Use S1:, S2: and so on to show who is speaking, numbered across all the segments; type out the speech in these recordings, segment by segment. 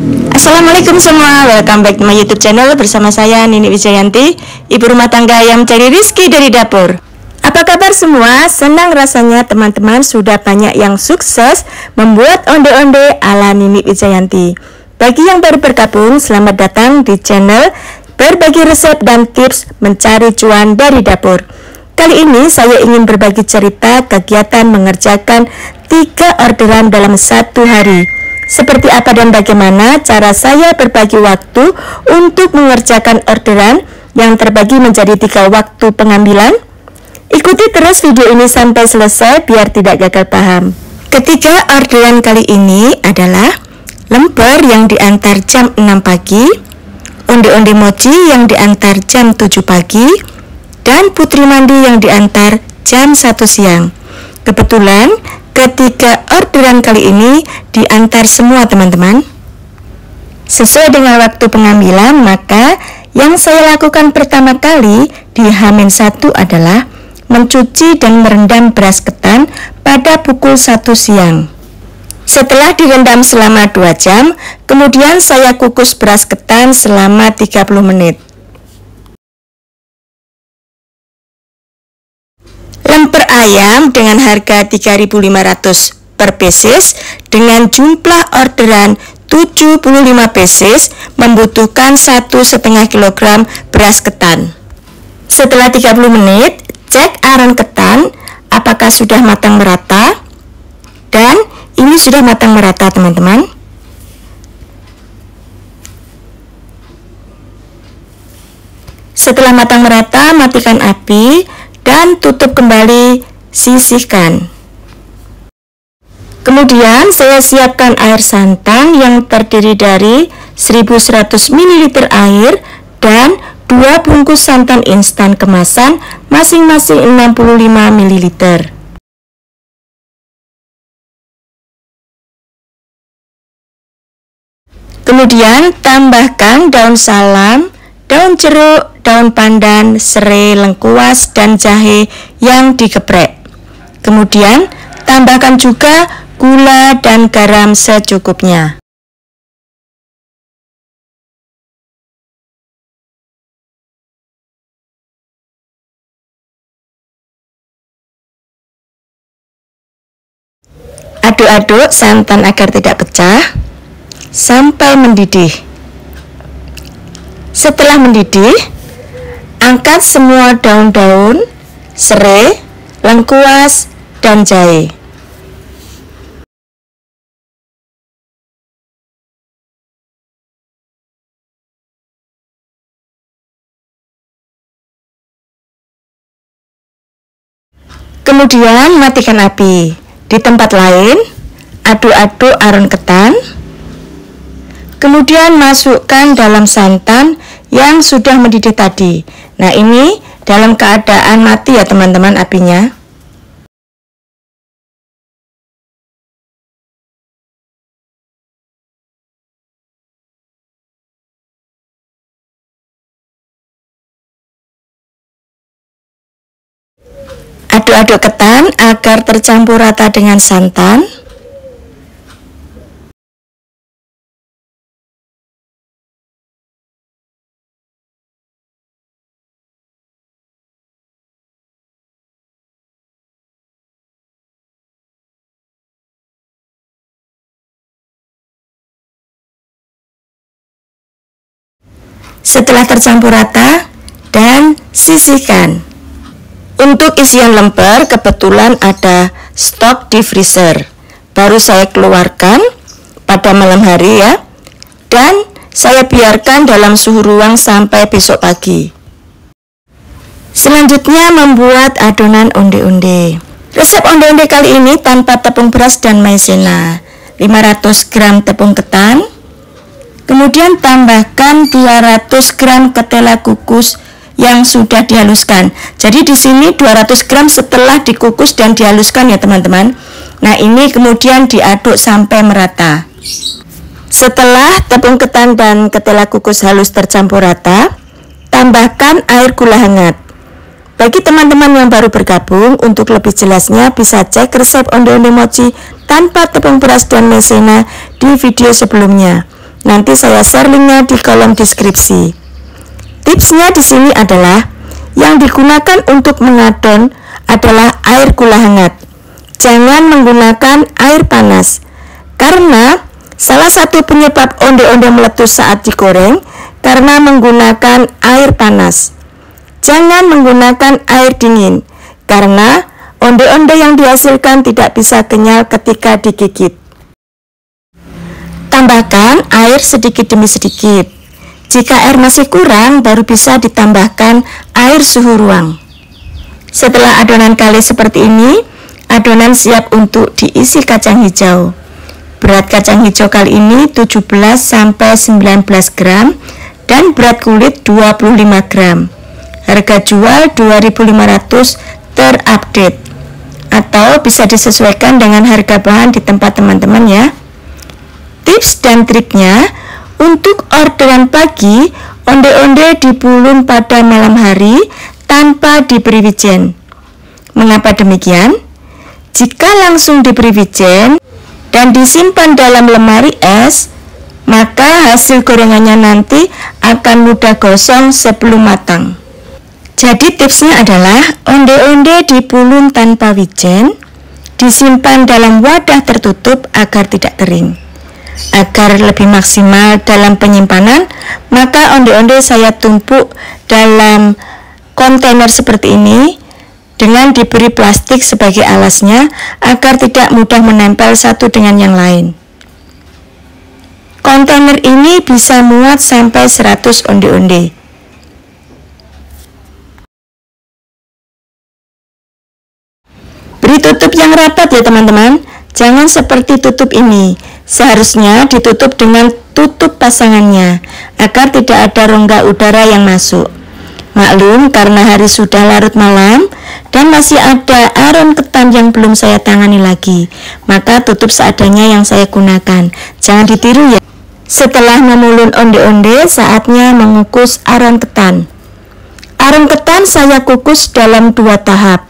S1: Assalamualaikum semua, welcome back to my YouTube channel bersama saya Nini Wijayanti, ibu rumah tangga yang mencari rezeki dari dapur. Apa kabar semua? Senang rasanya teman-teman sudah banyak yang sukses membuat onde-onde ala Nini Wijayanti. Bagi yang baru bergabung, selamat datang di channel berbagi resep dan tips mencari cuan dari dapur. Kali ini saya ingin berbagi cerita kegiatan mengerjakan 3 orderan dalam 1 hari. Seperti apa dan bagaimana cara saya berbagi waktu untuk mengerjakan orderan yang terbagi menjadi 3 waktu pengambilan? Ikuti terus video ini sampai selesai biar tidak gagal paham. Ketiga orderan kali ini adalah lemper yang diantar jam 6 pagi, onde-onde mochi yang diantar jam 7 pagi, dan putri mandi yang diantar jam 1 siang. Kebetulan ketiga orderan kali ini diantar semua teman-teman. Sesuai dengan waktu pengambilan, maka yang saya lakukan pertama kali di H-1 adalah mencuci dan merendam beras ketan pada pukul 1 siang. Setelah direndam selama 2 jam, kemudian saya kukus beras ketan selama 30 menit. Lemper ayam dengan harga 3.500 per pieces dengan jumlah orderan 75 pieces membutuhkan 1,5 kg beras ketan. Setelah 30 menit, cek aren ketan apakah sudah matang merata, dan ini sudah matang merata teman-teman. Setelah matang merata, matikan api dan tutup kembali, sisihkan. Kemudian saya siapkan air santan yang terdiri dari 1100 ml air dan 2 bungkus santan instan kemasan masing-masing 65 ml. Kemudian tambahkan daun salam, daun jeruk, daun pandan, serai, lengkuas, dan jahe yang digeprek. Kemudian tambahkan juga gula dan garam secukupnya. Aduk-aduk santan agar tidak pecah sampai mendidih. Setelah mendidih, angkat semua daun-daun, serai, lengkuas, dan jahe. Kemudian matikan api. Di tempat lain, aduk-aduk aren ketan. Kemudian masukkan dalam santan yang sudah mendidih tadi. Nah, ini dalam keadaan mati ya teman-teman apinya. Aduk-aduk ketan agar tercampur rata dengan santan. Setelah tercampur rata, dan sisihkan. Untuk isian lemper kebetulan ada stok di freezer. Baru saya keluarkan pada malam hari ya. Dan saya biarkan dalam suhu ruang sampai besok pagi. Selanjutnya membuat adonan onde-onde. Resep onde-onde kali ini tanpa tepung beras dan maizena. 500 gram tepung ketan. Kemudian tambahkan 200 gram ketela kukus yang sudah dihaluskan. Jadi di sini 200 gram setelah dikukus dan dihaluskan ya teman-teman. Nah, ini kemudian diaduk sampai merata. Setelah tepung ketan dan ketela kukus halus tercampur rata, tambahkan air gula hangat. Bagi teman-teman yang baru bergabung, untuk lebih jelasnya bisa cek resep onde-onde mochi tanpa tepung beras dan maizena di video sebelumnya. Nanti saya share linknya di kolom deskripsi. Tipsnya di sini adalah yang digunakan untuk mengadon adalah air gula hangat. Jangan menggunakan air panas, karena salah satu penyebab onde-onde meletus saat digoreng karena menggunakan air panas. Jangan menggunakan air dingin, karena onde-onde yang dihasilkan tidak bisa kenyal ketika digigit. Tambahkan air sedikit demi sedikit. Jika air masih kurang, baru bisa ditambahkan air suhu ruang. Setelah adonan kali seperti ini, adonan siap untuk diisi kacang hijau. Berat kacang hijau kali ini 17-19 gram dan berat kulit 25 gram. Harga jual 2.500 terupdate, atau bisa disesuaikan dengan harga bahan di tempat teman-teman ya. Tips dan triknya, untuk orderan pagi, onde-onde dipulun pada malam hari tanpa diberi wijen. Mengapa demikian? Jika langsung diberi wijen dan disimpan dalam lemari es, maka hasil gorengannya nanti akan mudah gosong sebelum matang. Jadi tipsnya adalah onde-onde dipulun tanpa wijen, disimpan dalam wadah tertutup agar tidak kering. Agar lebih maksimal dalam penyimpanan, maka onde-onde saya tumpuk dalam kontainer seperti ini dengan diberi plastik sebagai alasnya agar tidak mudah menempel satu dengan yang lain. Kontainer ini bisa muat sampai 100 onde-onde. Beri tutup yang rapat ya teman-teman. Jangan seperti tutup ini. Seharusnya ditutup dengan tutup pasangannya agar tidak ada rongga udara yang masuk. Maklum karena hari sudah larut malam dan masih ada aron ketan yang belum saya tangani lagi, maka tutup seadanya yang saya gunakan. Jangan ditiru ya. Setelah memulun onde-onde, saatnya mengukus aron ketan. Aron ketan saya kukus dalam 2 tahap.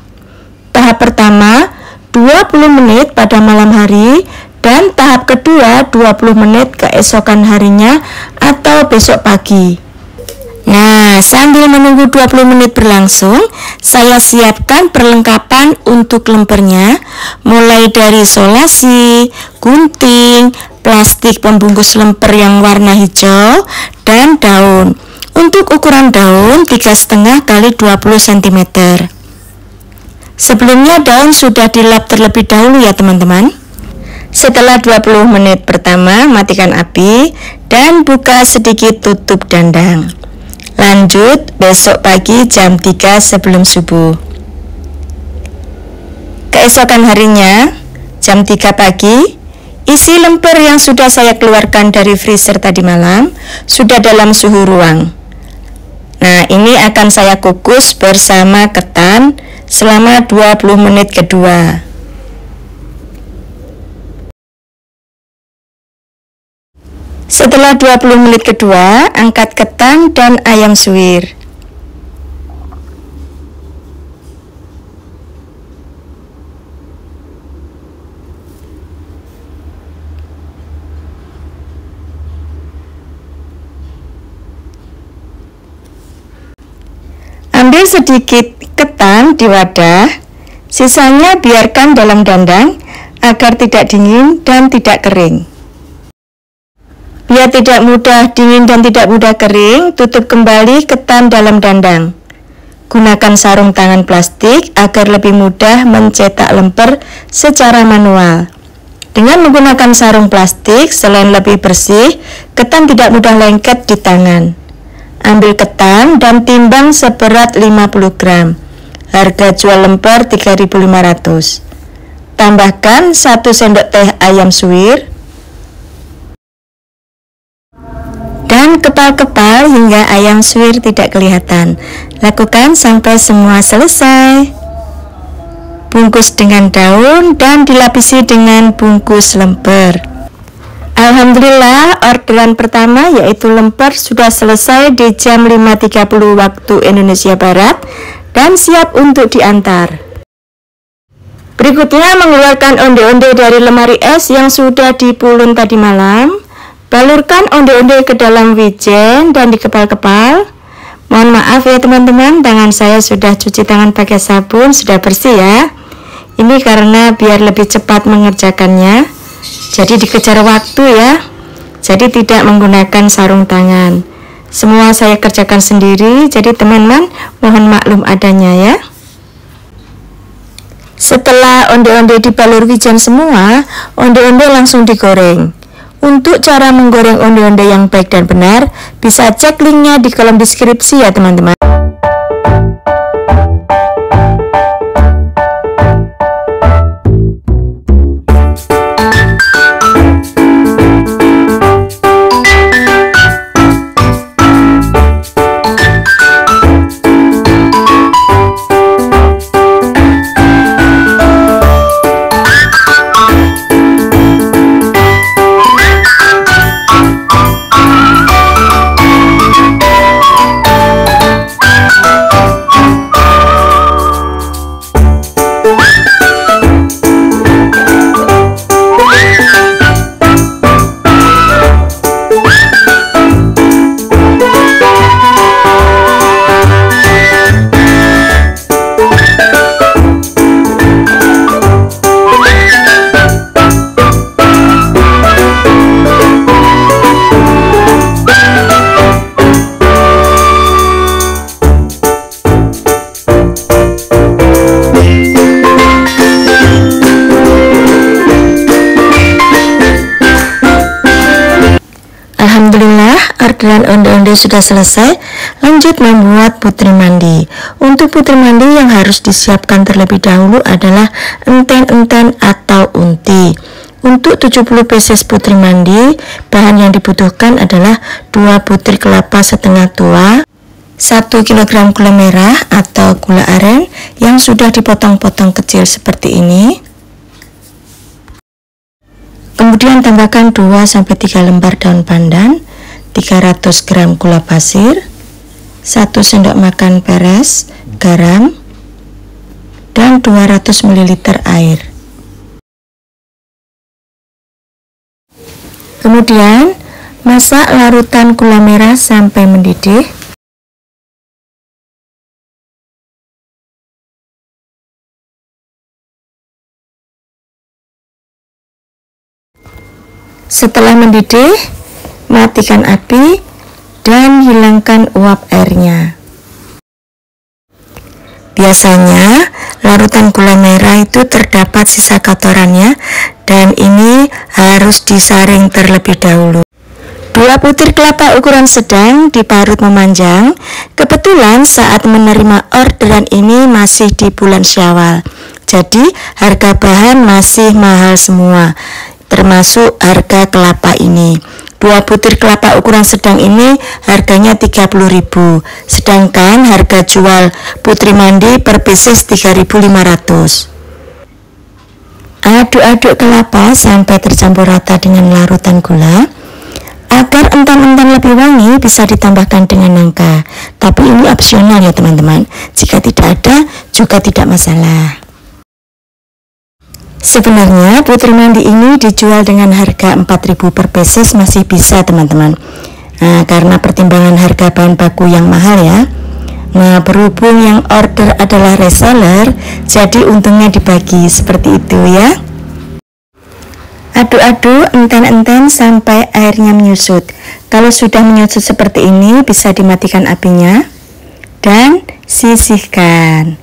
S1: Tahap pertama 20 menit pada malam hari, dan tahap kedua 20 menit keesokan harinya atau besok pagi. Nah, sambil menunggu 20 menit berlangsung, saya siapkan perlengkapan untuk lempernya, mulai dari solasi, gunting, plastik pembungkus lemper yang warna hijau, dan daun. Untuk ukuran daun 3,5 x 20 cm. Sebelumnya daun sudah dilap terlebih dahulu ya teman-teman. Setelah 20 menit pertama, matikan api dan buka sedikit tutup dandang. Lanjut besok pagi jam 3 sebelum subuh. Keesokan harinya jam 3 pagi, isi lemper yang sudah saya keluarkan dari freezer tadi malam sudah dalam suhu ruang. Nah, ini akan saya kukus bersama ketan selama 20 menit kedua. Setelah 20 menit kedua, angkat ketan dan ayam suwir. Ambil sedikit ketan di wadah, sisanya biarkan dalam dandang agar tidak dingin dan tidak kering. Biar tidak mudah dingin dan tidak mudah kering, tutup kembali ketan dalam dandang. Gunakan sarung tangan plastik agar lebih mudah mencetak lemper secara manual. Dengan menggunakan sarung plastik, selain lebih bersih, ketan tidak mudah lengket di tangan. Ambil ketan dan timbang seberat 50 gram. Harga jual lemper 3.500. Tambahkan 1 sendok teh ayam suwir dan kepal-kepal hingga ayam suwir tidak kelihatan. Lakukan sampai semua selesai. Bungkus dengan daun dan dilapisi dengan bungkus lemper. Alhamdulillah, orderan pertama yaitu lemper sudah selesai di jam 5.30 waktu Indonesia Barat dan siap untuk diantar. Berikutnya mengeluarkan onde-onde dari lemari es yang sudah dipulun tadi malam. Balurkan onde-onde ke dalam wijen dan dikepal-kepal. Mohon maaf ya teman-teman, tangan saya sudah cuci tangan pakai sabun, sudah bersih ya. Ini karena biar lebih cepat mengerjakannya. Jadi dikejar waktu ya. Jadi tidak menggunakan sarung tangan. Semua saya kerjakan sendiri, jadi teman-teman mohon maklum adanya ya. Setelah onde-onde dibalur wijen semua, onde-onde langsung digoreng. Untuk cara menggoreng onde-onde yang baik dan benar, bisa cek linknya di kolom deskripsi ya teman-teman. Alhamdulillah, orderan onde-onde sudah selesai. Lanjut membuat putri mandi. Untuk putri mandi yang harus disiapkan terlebih dahulu adalah enten-enten atau unti. Untuk 70 pieces putri mandi, bahan yang dibutuhkan adalah 2 butir kelapa setengah tua, 1 kg gula merah atau gula aren yang sudah dipotong-potong kecil seperti ini. Kemudian tambahkan 2-3 lembar daun pandan, 300 gram gula pasir, 1 sendok makan peres garam, dan 200 ml air. Kemudian masak larutan gula merah sampai mendidih. Setelah mendidih, matikan api dan hilangkan uap airnya. Biasanya larutan gula merah itu terdapat sisa kotorannya dan ini harus disaring terlebih dahulu. 2 butir kelapa ukuran sedang diparut memanjang. Kebetulan saat menerima orderan ini masih di bulan Syawal, jadi harga bahan masih mahal semua, termasuk harga kelapa ini. 2 butir kelapa ukuran sedang ini harganya 30.000, sedangkan harga jual putri mandi per pieces 3.500. Aduk-aduk kelapa sampai tercampur rata dengan larutan gula. Agar entan-entan lebih wangi, bisa ditambahkan dengan nangka, tapi ini opsional ya teman-teman. Jika tidak ada juga tidak masalah. Sebenarnya putri mandi ini dijual dengan harga 4.000 per pieces masih bisa teman-teman. Nah, karena pertimbangan harga bahan baku yang mahal ya. Nah, berhubung yang order adalah reseller, jadi untungnya dibagi seperti itu ya. Aduk-aduk enten-enten sampai airnya menyusut. Kalau sudah menyusut seperti ini, bisa dimatikan apinya dan sisihkan.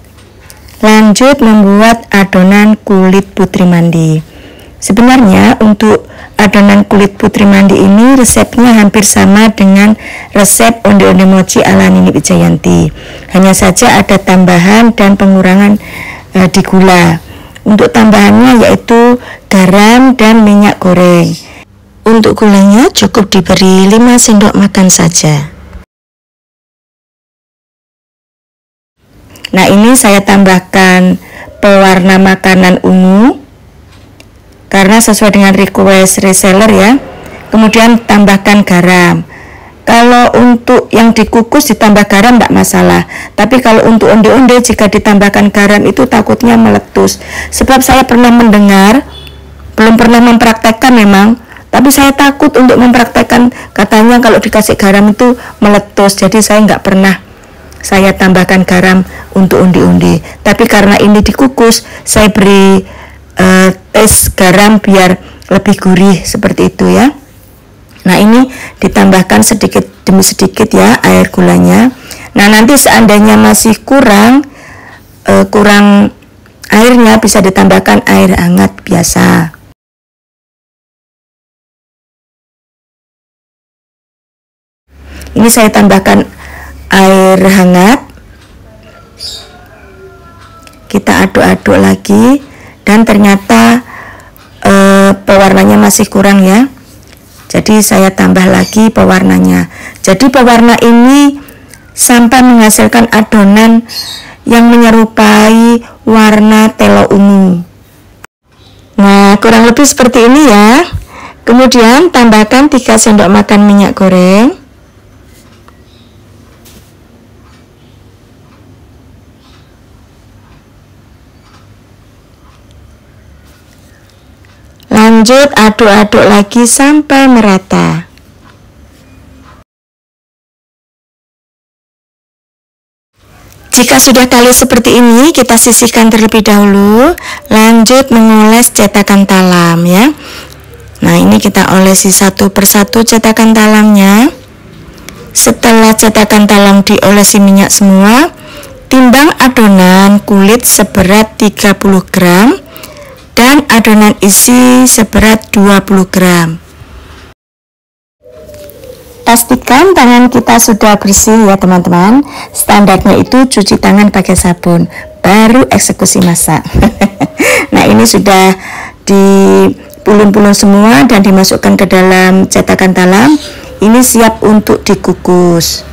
S1: Lanjut membuat adonan kulit putri mandi. Sebenarnya untuk adonan kulit putri mandi ini resepnya hampir sama dengan resep onde-onde mochi ala Nini Wijayanti. Hanya saja ada tambahan dan pengurangan di gula. Untuk tambahannya yaitu garam dan minyak goreng. Untuk gulanya cukup diberi 5 sendok makan saja. Nah, ini saya tambahkan pewarna makanan ungu karena sesuai dengan request reseller ya. Kemudian tambahkan garam. Kalau untuk yang dikukus ditambah garam tidak masalah, tapi kalau untuk onde-onde jika ditambahkan garam itu takutnya meletus. Sebab saya pernah mendengar, belum pernah mempraktekkan memang, Tapi saya takut untuk mempraktekkan, katanya kalau dikasih garam itu meletus, jadi saya nggak pernah saya tambahkan garam untuk undi-undi. Tapi karena ini dikukus, saya beri tes garam biar lebih gurih seperti itu ya. Nah, ini ditambahkan sedikit demi sedikit ya air gulanya. Nah, nanti seandainya masih kurang airnya, bisa ditambahkan air hangat biasa. Ini saya tambahkan air hangat. Kita aduk-aduk lagi, dan ternyata pewarnanya masih kurang ya. Jadi saya tambah lagi pewarnanya. Jadi pewarna ini sampai menghasilkan adonan yang menyerupai warna telo ungu. Nah, kurang lebih seperti ini ya. Kemudian tambahkan 3 sendok makan minyak goreng. Lanjut aduk-aduk lagi sampai merata. Jika sudah kalis seperti ini, kita sisihkan terlebih dahulu. Lanjut mengoles cetakan talam ya. Nah, ini kita olesi satu persatu cetakan talamnya. Setelah cetakan talam diolesi minyak semua, timbang adonan kulit seberat 30 gram dan adonan isi seberat 20 gram. Pastikan tangan kita sudah bersih ya teman-teman. Standarnya itu cuci tangan pakai sabun, baru eksekusi masak. Nah, ini sudah dipulun-pulun semua dan dimasukkan ke dalam cetakan talam. Ini siap untuk dikukus.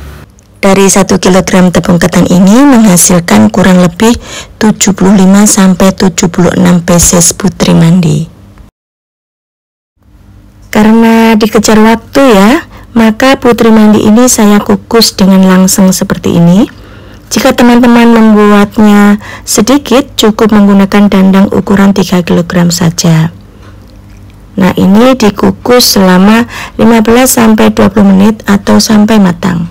S1: Dari 1 kg tepung ketan ini menghasilkan kurang lebih 75-76 pieces putri mandi. Karena dikejar waktu ya, maka putri mandi ini saya kukus dengan langseng seperti ini. Jika teman-teman membuatnya sedikit, cukup menggunakan dandang ukuran 3 kg saja. Nah, ini dikukus selama 15-20 menit atau sampai matang.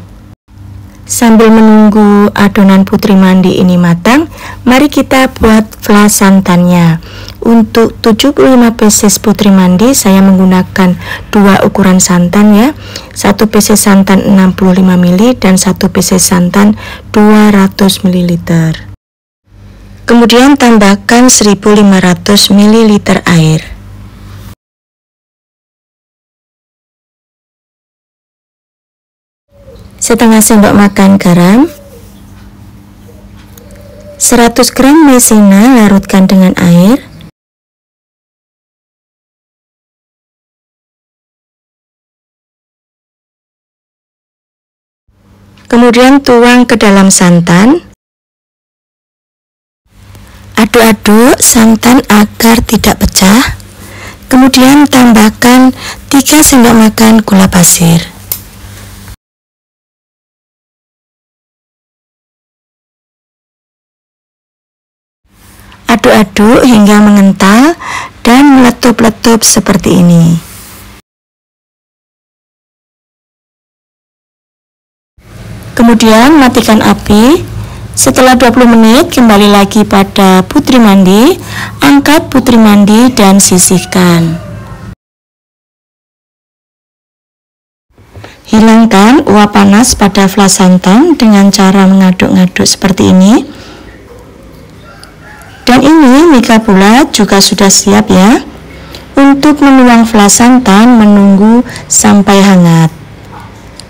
S1: Sambil menunggu adonan putri mandi ini matang, mari kita buat flas santannya. Untuk 75 pieces putri mandi saya menggunakan 2 ukuran santan ya. 1 pieces santan 65 ml dan 1 pieces santan 200 ml. Kemudian tambahkan 1500 ml air. Setengah sendok makan garam, 100 gram maizena larutkan dengan air, kemudian tuang ke dalam santan. Aduk-aduk santan agar tidak pecah. Kemudian tambahkan 3 sendok makan gula pasir. Aduk-aduk hingga mengental dan meletup-letup seperti ini. Kemudian matikan api. Setelah 20 menit kembali lagi pada putri mandi. Angkat putri mandi dan sisihkan. Hilangkan uap panas pada flas santan dengan cara mengaduk-ngaduk seperti ini. Dan ini mika bulat juga sudah siap ya. Untuk menuang flas santan, menunggu sampai hangat.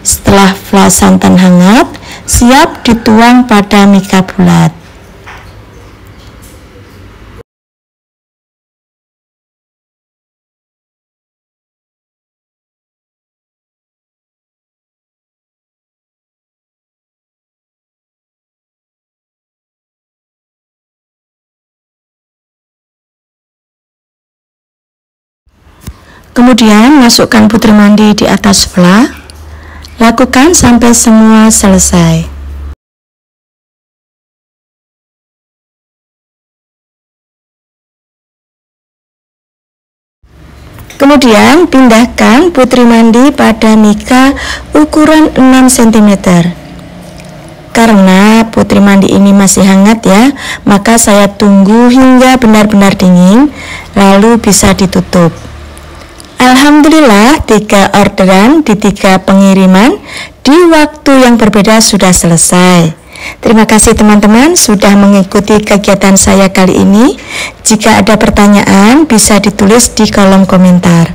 S1: Setelah flas santan hangat, siap dituang pada mika bulat. Kemudian masukkan putri mandi di atas flas. Lakukan sampai semua selesai. Kemudian pindahkan putri mandi pada mika ukuran 6 cm. Karena putri mandi ini masih hangat ya, maka saya tunggu hingga benar-benar dingin, lalu bisa ditutup. Alhamdulillah 3 orderan di 3 pengiriman di waktu yang berbeda sudah selesai. Terima kasih teman-teman sudah mengikuti kegiatan saya kali ini. Jika ada pertanyaan bisa ditulis di kolom komentar.